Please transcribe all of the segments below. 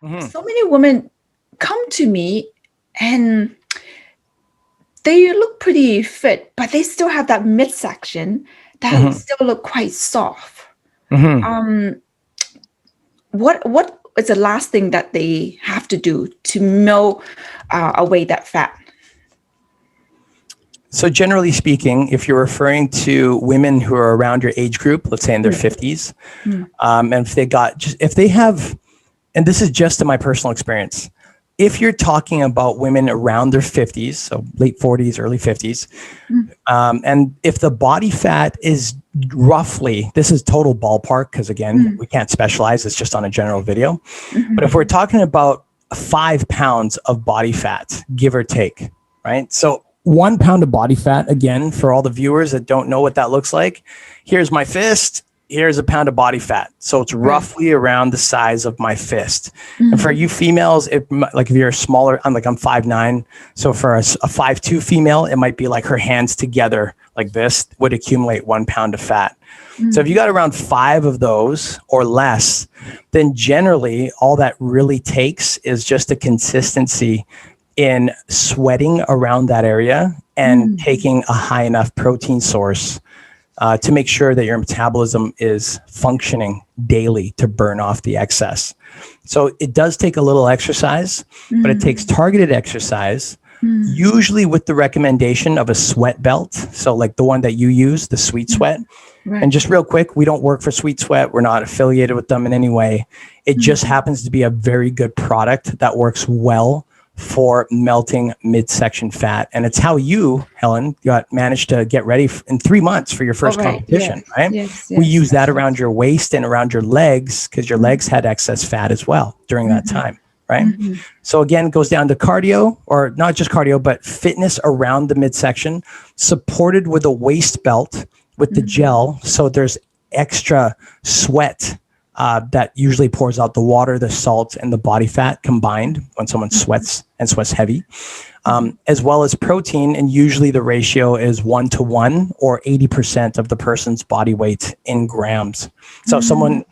Hmm. So many women come to me and they look pretty fit, but they still have that midsection that Hmm. still look quite soft. Hmm. Um, what is the last thing that they have to do to melt away that fat? So generally speaking, if you're referring to women who are around your age group, let's say in their Mm, 50s, mm, and if they have, and this is just in my personal experience, if you're talking about women around their 50s, so late 40s, early 50s, mm, and if the body fat is roughly, this is total ballpark, because again, mm, we can't specialize, it's just on a general video. But mhm, if we're talking about 5 pounds of body fat, give or take, right? So 1 pound of body fat, again, for all the viewers that don't know what that looks like, here's my fist, here's a pound of body fat. So it's right. roughly around the size of my fist. And for Mm, you females, like if you're smaller, I'm 5'9". So for a 5'2" female, it might be like her hands together like this would accumulate 1 pound of fat. So if you mm, got around 5 of those or less, then generally all that really takes is just a consistency in sweating around that area and mm, taking a high enough protein source to make sure that your metabolism is functioning daily to burn off the excess. So it does take a little exercise, but it takes mm, targeted exercise, mm, usually with the recommendation of a sweat belt. So like the one that you use, the Sweet mm, Sweat. And right. just real quick, we don't work for Sweet Sweat. We're not affiliated with them in any way. It just Mm, happens to be a very good product that works well for melting midsection fat. And it's how you, Helen, managed to get ready in 3 months for your all first right. Yeah. competition, right? Yes. We Yes. use that That's right. around your waist and around your legs because your Mm, legs had excess fat as well during that mhm, time, right? mhm, So again, it goes down to cardio, or not just cardio, but fitness around the midsection, supported with a waist belt with the mhm, gel. So there's extra sweat that usually pours out the water, the salt, and the body fat combined when someone mhm, sweats and sweats heavy, mhm, as well as protein. And usually the ratio is 1 to 1 or 80% of the person's body weight in grams. So mm, someone,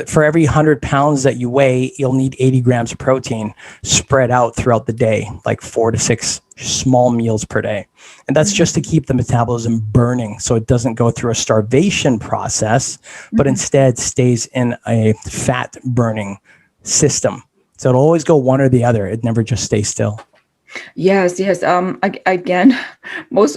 for every 100 pounds that you weigh, you'll need 80 grams of protein spread out throughout the day, like 4 to 6 small meals per day. And that's just to mhm, keep the metabolism burning so it doesn't go through a starvation process, but mhm. instead stays in a fat burning system. So it'll always go one or the other. It never just stays still. Yes, yes. Again,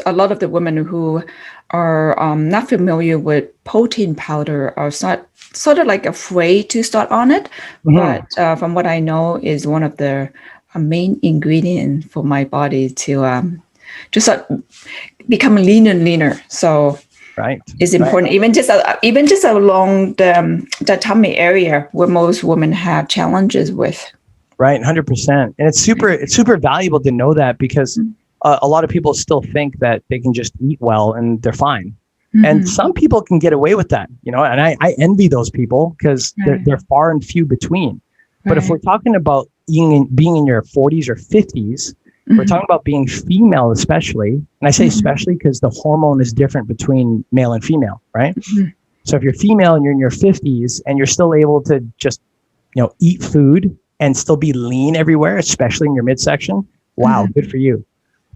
a lot of the women who are not familiar with protein powder are sort of like afraid to start on it. But Mhm. from what I know, is one of the main ingredient for my body to just become leaner and leaner. So Right. it's Right. important, even just along the tummy area where most women have challenges with. Right. 100%. And it's super valuable to know that because a lot of people still think that they can just eat well and they're fine. And Mm-hmm. some people can get away with that, and I envy those people because they're, Right, they're far and few between. But if right. we're talking about being in your 40s or 50s, we're Mm-hmm. talking about being female, especially. And I say Mm-hmm. especially because the hormone is different between male and female, right? Mm-hmm. So if you're female and you're in your 50s and you're still able to just, eat food and still be lean everywhere, especially in your midsection, wow, good Mm-hmm. for you.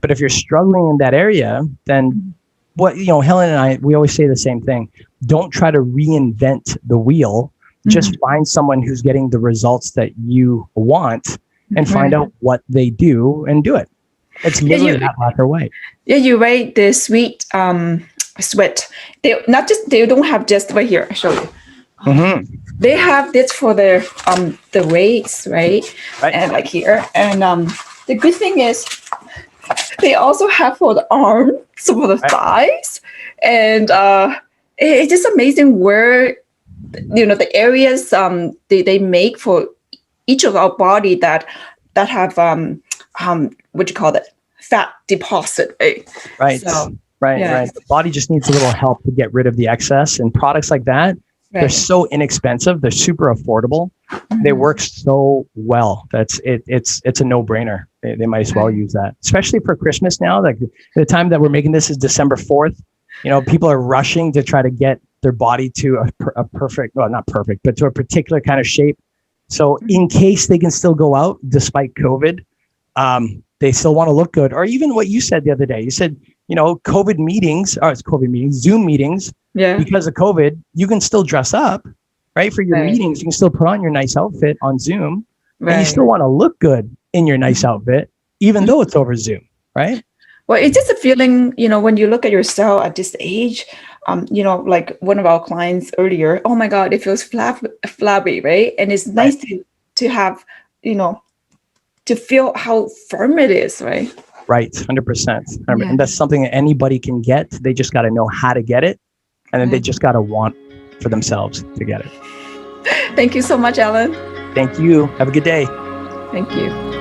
But if you're struggling in that area, then Helen and I, we always say the same thing. Don't try to reinvent the wheel. Just Mm-hmm. find someone who's getting the results that you want and find Right. out what they do and do it. It's Yeah, literally that black or white. you rate the sweet sweat. They don't have just right here. I show you. Mm-hmm. They have this for the weights, right? Right. And like here. And the good thing is they also have for the arm, some for the Right. thighs. And it's just amazing where the areas they make for each of our body that have what you call that fat deposit, right? Right. So Right. yeah, Right. The body just needs a little help to get rid of the excess, and products like that, they're right. so inexpensive. They're super affordable. They Mhm. work so well. That's it. It's a no-brainer. They might as well Right. use that, especially for Christmas now. Like the time that we're making this is December 4th. People are rushing to try to get their body to a perfect, well, not perfect, but to a particular kind of shape. So in case they can still go out despite COVID, they still want to look good. Or even what you said the other day, you said, COVID meetings, Zoom meetings, because of COVID, you can still dress up, right? For your meetings, you can still put on your nice outfit on Zoom, and you still want to look good in your nice outfit, even though it's over Zoom, right? Well, it's just a feeling, when you look at yourself at this age, like one of our clients earlier, oh my God, it feels flabby, right? And it's nice to have, to feel how firm it is, right? Right, 100%. And that's something that anybody can get. They just got to know how to get it. And then they just got to want for themselves to get it. Thank you so much, Helen. Thank you. Have a good day. Thank you.